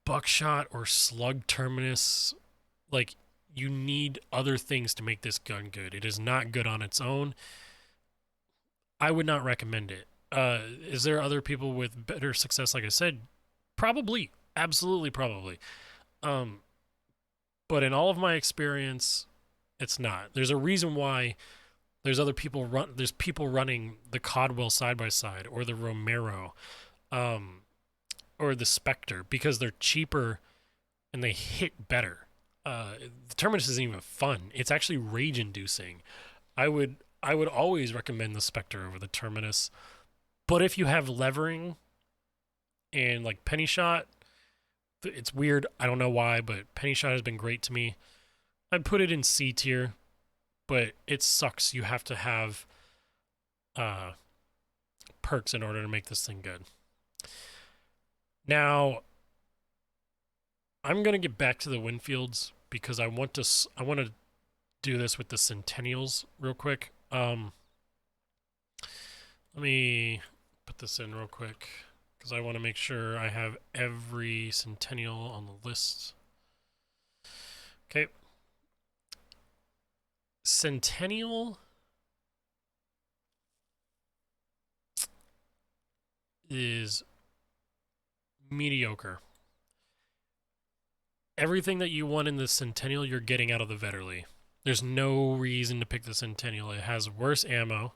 buckshot or slug terminus, like, you need other things to make this gun good. It is not good on its own. I would not recommend it. Is there other people with better success? Like I said, probably, absolutely, probably. Um, but in all of my experience, it's not. There's a reason why there's people running the Codwell side by side or the Romero, um, or the Spectre, because they're cheaper and they hit better. The Terminus isn't even fun. It's actually rage inducing. I would always recommend the Spectre over the Terminus. But if you have levering and like penny shot, it's weird. I don't know why, but penny shot has been great to me. I'd put it in C tier, but it sucks. You have to have uh, perks in order to make this thing good. Now, I'm gonna get back to the Winfields because I want to do this with the Centennials real quick. Let me put this in real quick because I want to make sure I have every Centennial on the list. Okay. Centennial is mediocre. Everything that you want in the Centennial, you're getting out of the Vetterli. There's no reason to pick the Centennial. It has worse ammo.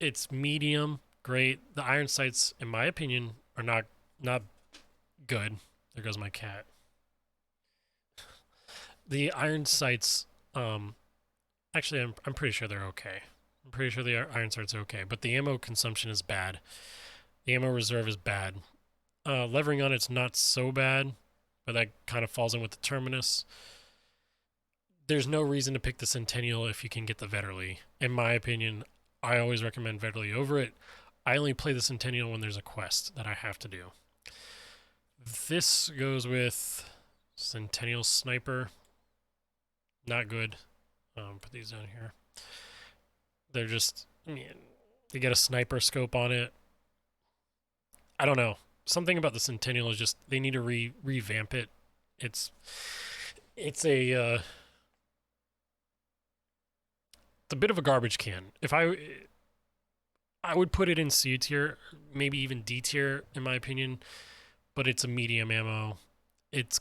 It's medium, great. The iron sights, in my opinion, are not good. There goes my cat. The iron sights, actually, I'm pretty sure they're okay. I'm pretty sure the iron sights are okay, but the ammo consumption is bad. The ammo reserve is bad. Levering on it's not so bad, but that kind of falls in with the Terminus. There's no reason to pick the Centennial if you can get the Vetterli. In my opinion, I always recommend Vetterli over it. I only play the Centennial when there's a quest that I have to do. This goes with Centennial Sniper. Not good. Put these down here. They're just, they get a sniper scope on it. I don't know. Something about the Centennial is just, they need to revamp it. It's a a bit of a garbage can. If I would put it in C tier, maybe even D tier in my opinion, but it's a medium ammo. It's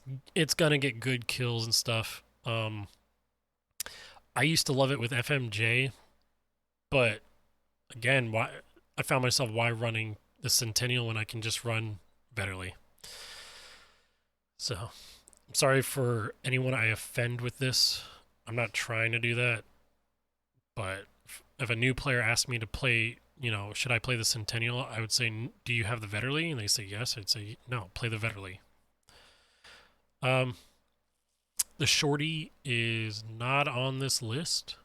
gonna get good kills and stuff. I used to love it with FMJ, but again, why I found myself running the Centennial when I can just run Vetterli. So, I'm sorry for anyone I offend with this. I'm not trying to do that. But if a new player asked me to play, should I play the Centennial? I would say, do you have the Vetterli? And they say yes. I'd say, no, play the Vetterli. The Shorty is not on this list.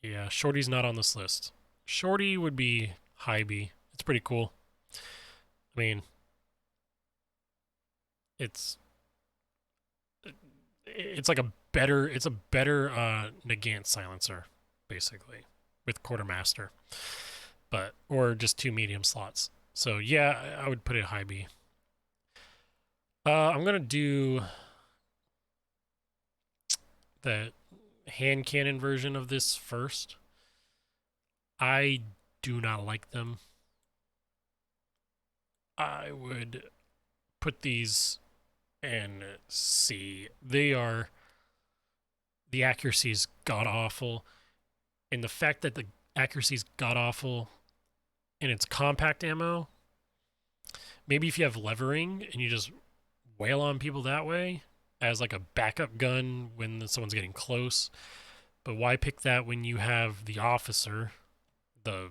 Yeah, Shorty's not on this list. Shorty would be high B. It's pretty cool. I mean, it's like a better Nagant silencer, basically, with quartermaster, or just 2 medium slots. So yeah, I would put it high B. I'm gonna do the hand cannon version of this first. I do not like them. I would put these in C. The accuracy is god awful, and the fact that the accuracy is god awful and it's compact ammo, maybe if you have levering and you just wail on people that way as like a backup gun when someone's getting close. But why pick that when you have the officer, the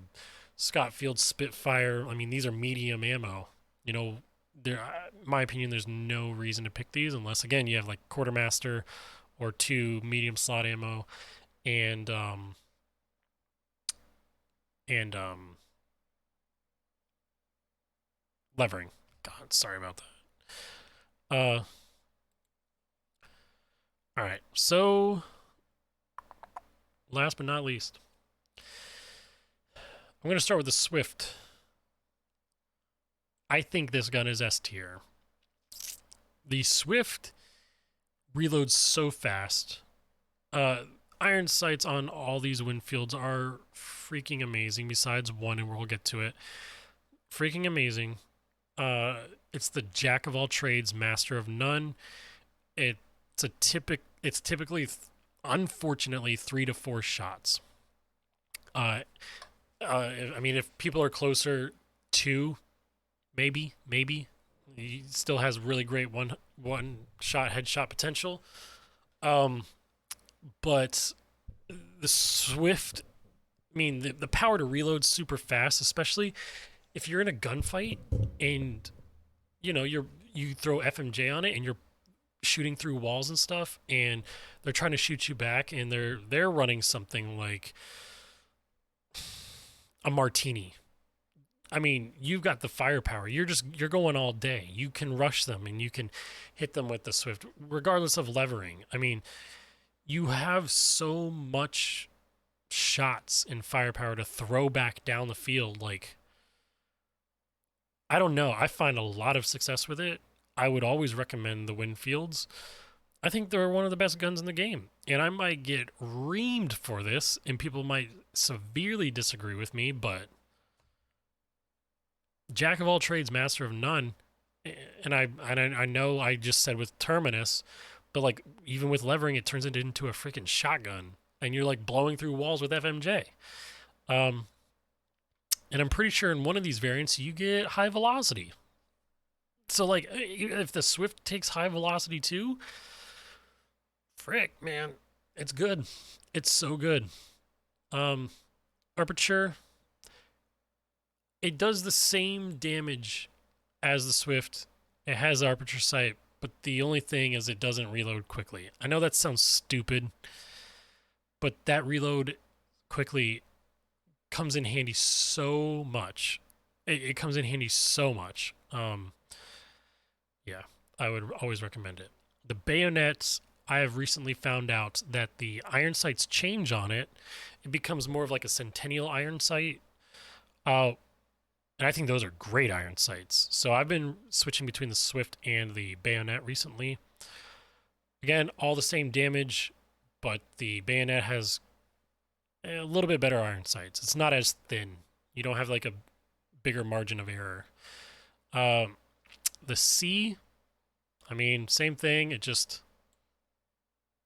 Scott Field Spitfire? I mean, these are medium ammo. In my opinion, there's no reason to pick these unless, again, you have like quartermaster or 2 medium slot ammo and levering. God, sorry about that. All right, so last but not least, I'm going to start with the Swift. I think this gun is S tier. The Swift reloads so fast. Iron sights on all these Winfields are freaking amazing, besides one, and we'll get to it. Freaking amazing. It's the jack of all trades, master of none. It's typically, unfortunately, 3 to 4 shots. I mean, if people are closer, 2, maybe. He still has really great one shot headshot potential. But the Swift, I mean, the power to reload super fast, especially if you're in a gunfight and you throw FMJ on it and you're shooting through walls and stuff, and they're trying to shoot you back, and they're running something like a martini. I mean, you've got the firepower. You're going all day. You can rush them and you can hit them with the Swift, regardless of levering. I mean, you have so much shots and firepower to throw back down the field. Like, I don't know. I find a lot of success with it. I would always recommend the Winfields. I think they're one of the best guns in the game. And I might get reamed for this, and people might severely disagree with me, but jack of all trades, master of none. And I know I just said with Terminus, but like even with levering, it turns it into a freaking shotgun, and you're like blowing through walls with FMJ. And I'm pretty sure in one of these variants you get high velocity. So like if the Swift takes high velocity too, frick, man, it's good. It's so good. Aperture, it does the same damage as the Swift. It has aperture sight, but the only thing is it doesn't reload quickly. I know that sounds stupid, but that reload quickly comes in handy so much. It comes in handy so much. Yeah, I would always recommend it. The bayonets, I have recently found out that the iron sights change on it. It becomes more of like a Centennial iron sight. And I think those are great iron sights. So I've been switching between the Swift and the bayonet recently. Again, all the same damage, but the bayonet has a little bit better iron sights. It's not as thin. You don't have like a bigger margin of error. The C, I mean, same thing. It just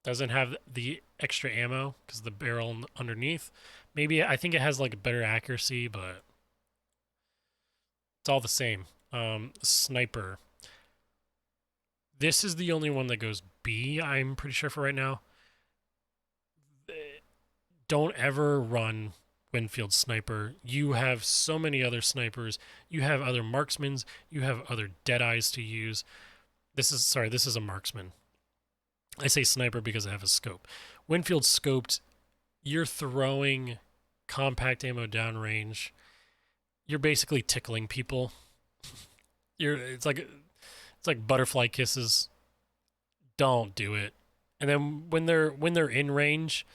doesn't have the extra ammo because the barrel underneath. Maybe I think it has like a better accuracy, but it's all the same. Sniper. This is the only one that goes B, I'm pretty sure, for right now. Don't ever run Winfield Sniper. You have so many other snipers. You have other marksmans. You have other Deadeyes to use. This is a marksman. I say sniper because I have a scope. Winfield scoped, you're throwing compact ammo downrange. You're basically tickling people. It's like butterfly kisses. Don't do it. And then when they're in range,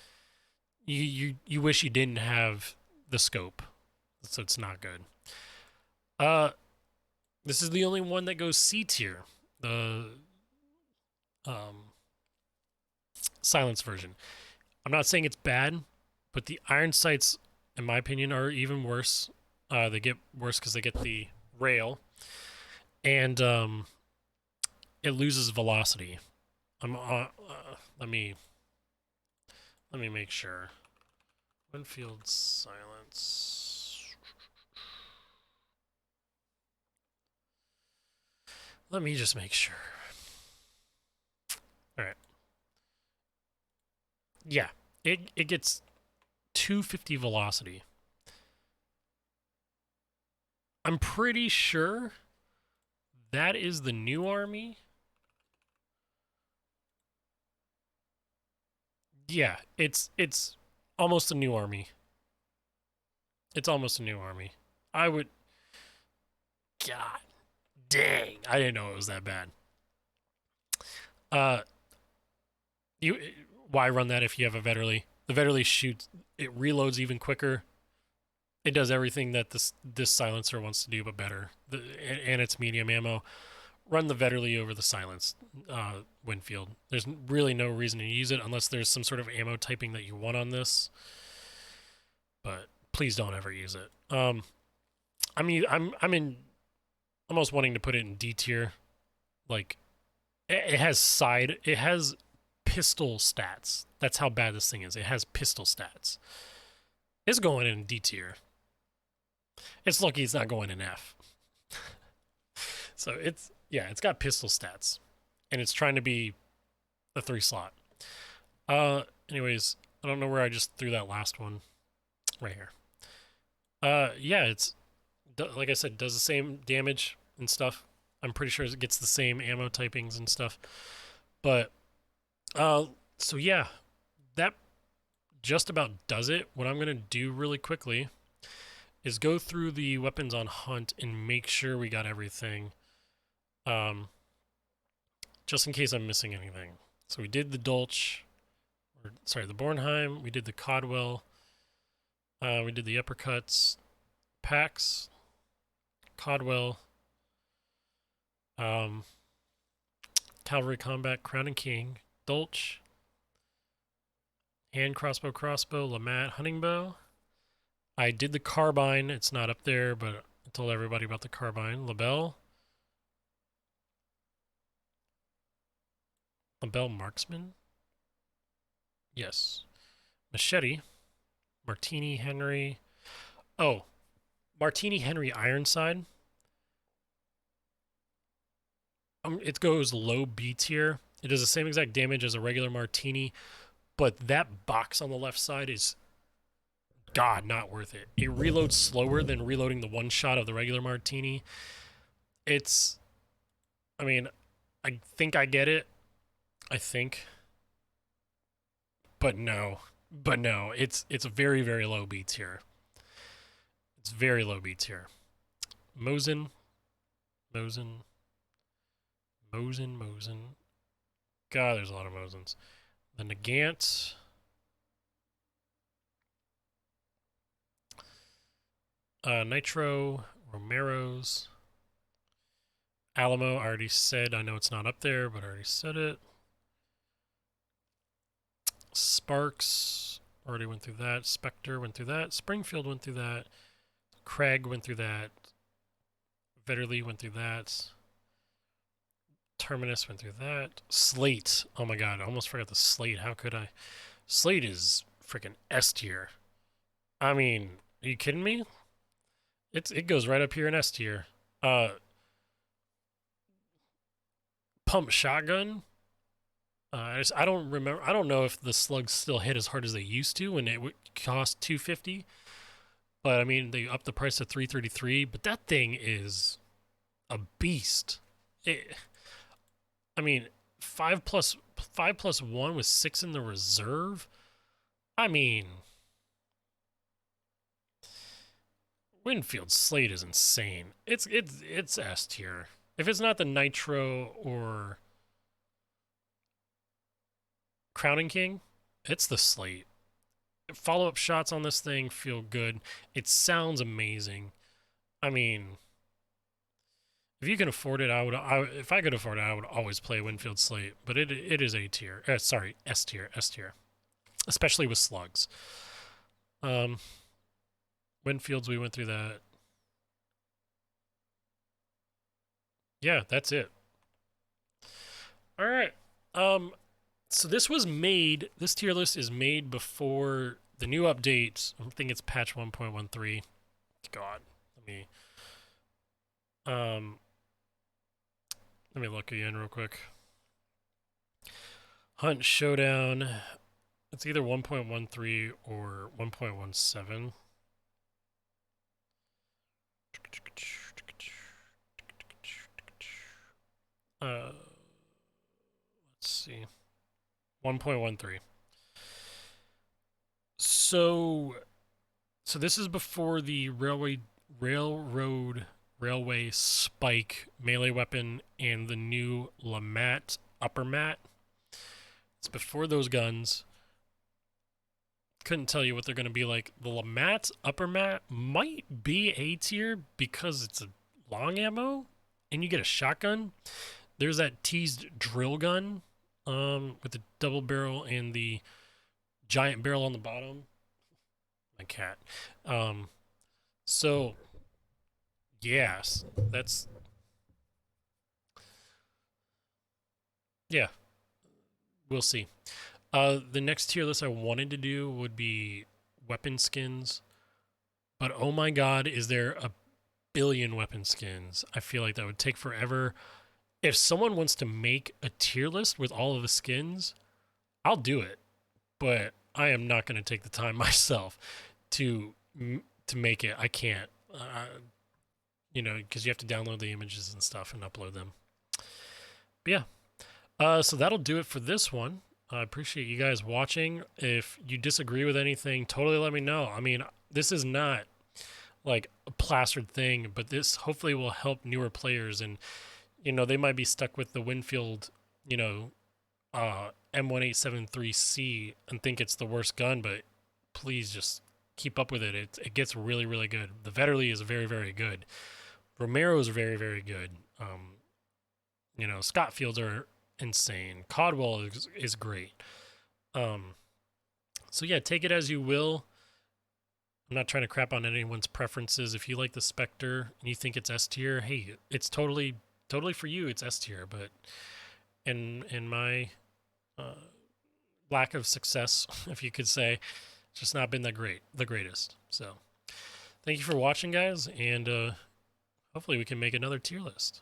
you wish you didn't have the scope. So it's not good. This is the only one that goes C tier. The silence version. I'm not saying it's bad, but the iron sights, in my opinion, are even worse. They get worse because they get the rail, and it loses velocity. Let me make sure. Winfield silence. Let me just make sure. All right. Yeah, it gets 250 velocity. I'm pretty sure that is the new army. Yeah, it's almost a new army. It's almost a new army. I would. God dang, I didn't know it was that bad. You why run that if you have a Vetterli? The Vetterli shoots, it reloads even quicker. It does everything that this silencer wants to do, but better. And it's medium ammo. Run the Vetterli over the silenced Winfield. There's really no reason to use it unless there's some sort of ammo typing that you want on this. But please don't ever use it. I mean, I'm almost wanting to put it in D tier. Like, it has pistol stats. That's how bad this thing is. It has pistol stats. It's going in D tier. It's lucky it's not going in F. So it's got pistol stats, and it's trying to be a 3 slot. Anyways, I don't know where I just threw that last one. Right here. Yeah, it's like I said, does the same damage and stuff. I'm pretty sure it gets the same ammo typings and stuff. But so yeah, that just about does it. What I'm gonna do really quickly is go through the weapons on Hunt and make sure we got everything. Just in case I'm missing anything. So we did the Dolch, the Bornheim. We did the Codwell. We did the uppercuts, Pax, Codwell, Cavalry Combat, Crown and King, Dolch, Hand Crossbow, Lamat, Hunting Bow. I did the Carbine. It's not up there, but I told everybody about the Carbine. Labelle Marksman. Yes. Machete. Martini Henry. Oh, Martini Henry Ironside. It goes low B tier. It does the same exact damage as a regular Martini, but that box on the left side is, God, not worth it. It reloads slower than reloading the one shot of the regular Martini. I mean, I think I get it. I think. But no. It's very, very low B tier. It's very low B tier. Mosin. God, there's a lot of Mosins. The Nagant. Nitro. Romero's. Alamo, I already said. I know it's not up there, but I already said it. Sparks, already went through that. Spectre went through that. Springfield went through that. Craig went through that. Vetterli went through that. Terminus went through that. Slate, oh my god, I almost forgot the Slate. How could I? Slate is freaking S tier. I mean, are you kidding me? It goes right up here in S tier. Pump shotgun. I don't remember. I don't know if the slugs still hit as hard as they used to when it would cost $250. But I mean, they upped the price to $333. But that thing is a beast. I mean, 5+1 with 6 in the reserve. I mean, Winfield Slate is insane. It's S tier. If it's not the Nitro or Crowning King, it's the Slate. Follow-up shots on this thing feel good. It sounds amazing. I mean, if you can afford it, if I could afford it, I would always play Winfield Slate. But it is A tier. Sorry, S tier. Especially with slugs. Winfields, we went through that. Yeah, that's it. All right. So this tier list is made before the new update. I think it's patch 1.13. God, let me look again real quick. Hunt Showdown. It's either 1.13 or 1.17. Let's see. 1.13. So this is before the railway spike melee weapon and the new Lamat upper mat. It's before those guns. couldn't tell you what they're going to be like. The Lamat upper mat might be A tier because it's a long ammo and you get a shotgun. There's that teased drill gun with the double barrel and the giant barrel on the bottom. My cat. So, yes, that's... Yeah, we'll see. The next tier list I wanted to do would be weapon skins. But oh my god, is there a billion weapon skins? I feel like that would take forever. If someone wants to make a tier list with all of the skins, I'll do it. But I am not going to take the time myself to make it. I can't. You know, because you have to download the images and stuff and upload them. But yeah. So that'll do it for this one. I appreciate you guys watching. If you disagree with anything, totally let me know. I mean, this is not like a plastered thing, but this hopefully will help newer players. And, you know, they might be stuck with the Winfield, you know, M1873C and think it's the worst gun, but please just keep up with it. It gets really, really good. The Vetterli is very, very good. Romero is very, very good. You know, Scottfields are insane. Codwell is great. So yeah, take it as you will. I'm not trying to crap on anyone's preferences. If you like the Spectre and you think it's S tier, hey, it's totally for you. It's S tier, but in my lack of success, if you could say, it's just not been the greatest. So thank you for watching, guys, and hopefully we can make another tier list.